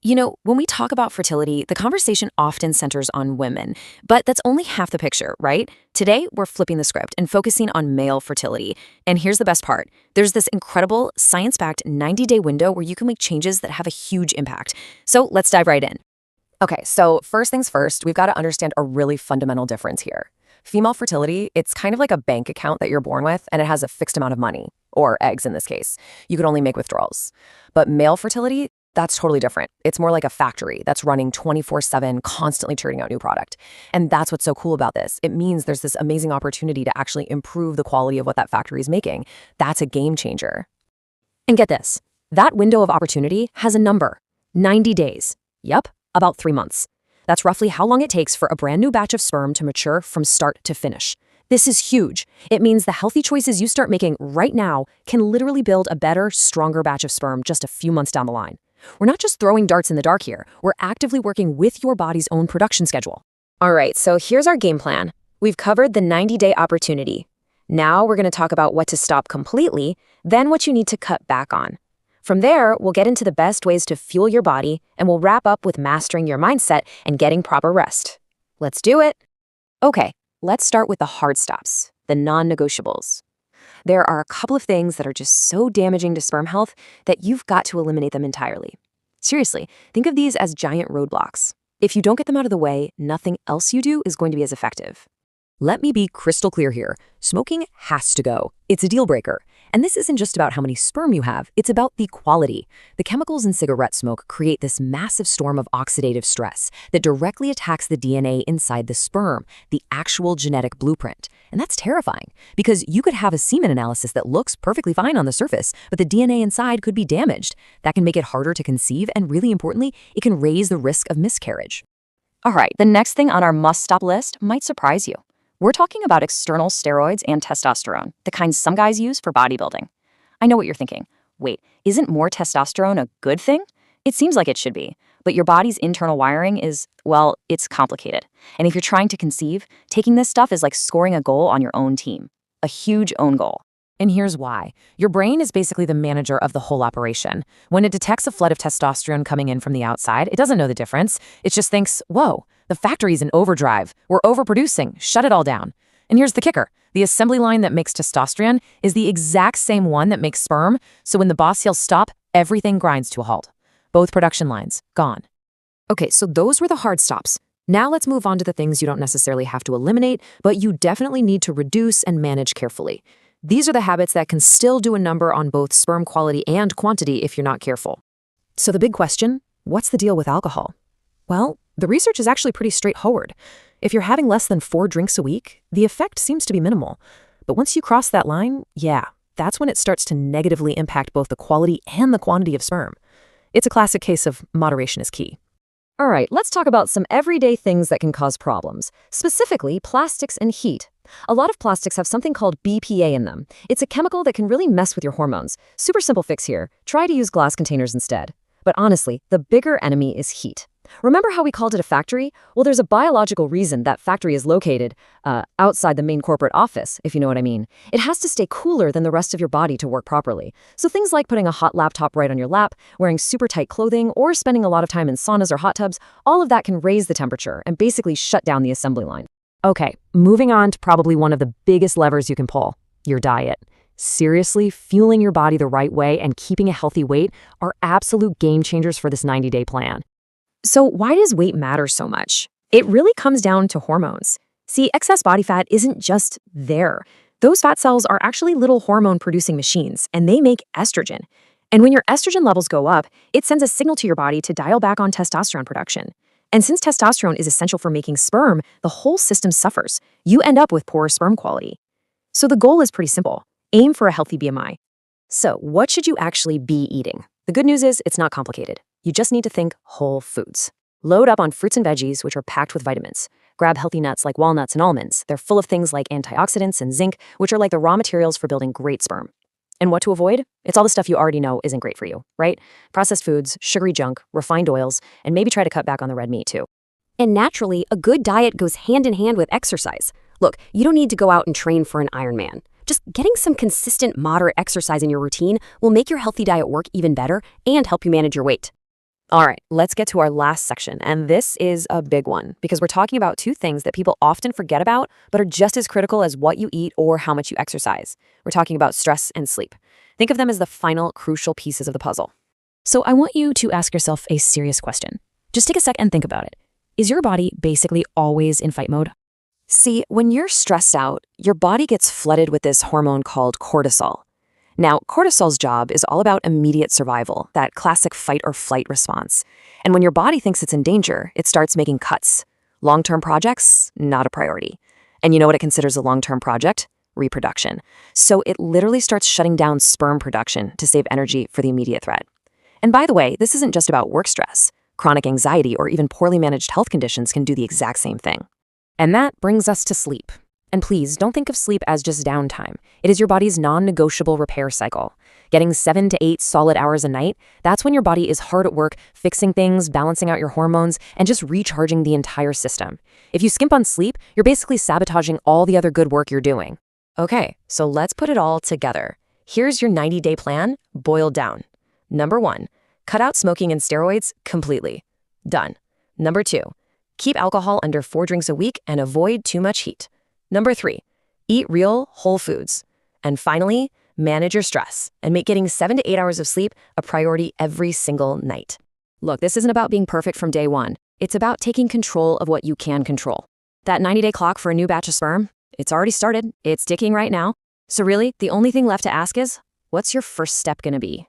When we talk about fertility, the conversation often centers on women, but that's only half the picture, right? Today, we're flipping the script and focusing on male fertility. And here's the best part. There's this incredible science-backed 90-day window where you can make changes that have a huge impact. So let's dive right in. Okay, so first things first, we've got to understand a really fundamental difference here. Female fertility, it's kind of like a bank account that you're born with, and it has a fixed amount of money, or eggs in this case. You can only make withdrawals. But male fertility, that's totally different. It's more like a factory that's running 24/7, constantly churning out new product. And that's what's so cool about this. It means there's this amazing opportunity to actually improve the quality of what that factory is making. That's a game changer. And get this, that window of opportunity has a number, 90 days. Yep, about 3 months. That's roughly how long it takes for a brand new batch of sperm to mature from start to finish. This is huge. It means the healthy choices you start making right now can literally build a better, stronger batch of sperm just a few months down the line. We're not just throwing darts in the dark here. We're actively working with your body's own production schedule. All right, so here's our game plan. We've covered the 90-day opportunity. Now we're going to talk about what to stop completely, then what you need to cut back on. From there, we'll get into the best ways to fuel your body, and we'll wrap up with mastering your mindset and getting proper rest. Let's do it. Okay, let's start with the hard stops, the non-negotiables. There are a couple of things that are just so damaging to sperm health that you've got to eliminate them entirely. Seriously, think of these as giant roadblocks. If you don't get them out of the way, nothing else you do is going to be as effective. Let me be crystal clear here. Smoking has to go. It's a deal breaker. And this isn't just about how many sperm you have, it's about the quality. The chemicals in cigarette smoke create this massive storm of oxidative stress that directly attacks the DNA inside the sperm, the actual genetic blueprint. And that's terrifying, because you could have a semen analysis that looks perfectly fine on the surface, but the DNA inside could be damaged. That can make it harder to conceive, and really importantly, it can raise the risk of miscarriage. All right, the next thing on our must-stop list might surprise you. We're talking about external steroids and testosterone, the kinds some guys use for bodybuilding. I know what you're thinking. Wait, isn't more testosterone a good thing? It seems like it should be, but your body's internal wiring is, well, it's complicated. And if you're trying to conceive, taking this stuff is like scoring a goal on your own team. A huge own goal. And here's why. Your brain is basically the manager of the whole operation. When it detects a flood of testosterone coming in from the outside, it doesn't know the difference. It just thinks, whoa, the factory's in overdrive. We're overproducing. Shut it all down. And here's the kicker. The assembly line that makes testosterone is the exact same one that makes sperm, so when the boss yells stop, everything grinds to a halt. Both production lines, gone. Okay, so those were the hard stops. Now let's move on to the things you don't necessarily have to eliminate, but you definitely need to reduce and manage carefully. These are the habits that can still do a number on both sperm quality and quantity if you're not careful. So the big question, what's the deal with alcohol? Well, the research is actually pretty straightforward. If you're having less than 4 drinks a week, the effect seems to be minimal. But once you cross that line, that's when it starts to negatively impact both the quality and the quantity of sperm. It's a classic case of moderation is key. All right, let's talk about some everyday things that can cause problems, specifically plastics and heat. A lot of plastics have something called BPA in them. It's a chemical that can really mess with your hormones. Super simple fix here. Try to use glass containers instead. But honestly, the bigger enemy is heat. Remember how we called it a factory? Well, there's a biological reason that factory is located outside the main corporate office, if you know what I mean. It has to stay cooler than the rest of your body to work properly. So things like putting a hot laptop right on your lap, wearing super tight clothing, or spending a lot of time in saunas or hot tubs, all of that can raise the temperature and basically shut down the assembly line. Okay, moving on to probably one of the biggest levers you can pull, your diet. Seriously, fueling your body the right way and keeping a healthy weight are absolute game changers for this 90-day plan. So why does weight matter so much? It really comes down to hormones. See, excess body fat isn't just there. Those fat cells are actually little hormone-producing machines, and they make estrogen. And when your estrogen levels go up, it sends a signal to your body to dial back on testosterone production. And since testosterone is essential for making sperm, the whole system suffers. You end up with poor sperm quality. So the goal is pretty simple. Aim for a healthy BMI. So what should you actually be eating? The good news is it's not complicated. You just need to think whole foods. Load up on fruits and veggies, which are packed with vitamins. Grab healthy nuts like walnuts and almonds. They're full of things like antioxidants and zinc, which are like the raw materials for building great sperm. And what to avoid? It's all the stuff you already know isn't great for you, right? Processed foods, sugary junk, refined oils, and maybe try to cut back on the red meat too. And naturally, a good diet goes hand in hand with exercise. Look, you don't need to go out and train for an Ironman. Just getting some consistent, moderate exercise in your routine will make your healthy diet work even better and help you manage your weight. All right, let's get to our last section. And this is a big one because we're talking about two things that people often forget about, but are just as critical as what you eat or how much you exercise. We're talking about stress and sleep. Think of them as the final crucial pieces of the puzzle. So I want you to ask yourself a serious question. Just take a sec and think about it. Is your body basically always in fight mode? See, when you're stressed out, your body gets flooded with this hormone called cortisol. Now, cortisol's job is all about immediate survival, that classic fight or flight response. And when your body thinks it's in danger, it starts making cuts. Long-term projects, not a priority. And you know what it considers a long-term project? Reproduction. So it literally starts shutting down sperm production to save energy for the immediate threat. And by the way, this isn't just about work stress. Chronic anxiety or even poorly managed health conditions can do the exact same thing. And that brings us to sleep. And please, don't think of sleep as just downtime. It is your body's non-negotiable repair cycle. Getting 7 to 8 solid hours a night, that's when your body is hard at work, fixing things, balancing out your hormones, and just recharging the entire system. If you skimp on sleep, you're basically sabotaging all the other good work you're doing. Okay, so let's put it all together. Here's your 90-day plan, boiled down. Number 1, cut out smoking and steroids completely. Done. Number 2, keep alcohol under 4 drinks a week and avoid too much heat. Number 3, eat real, whole foods. And finally, manage your stress and make getting 7 to 8 hours of sleep a priority every single night. Look, this isn't about being perfect from day one. It's about taking control of what you can control. That 90-day clock for a new batch of sperm, it's already started. It's ticking right now. So really, the only thing left to ask is, what's your first step going to be?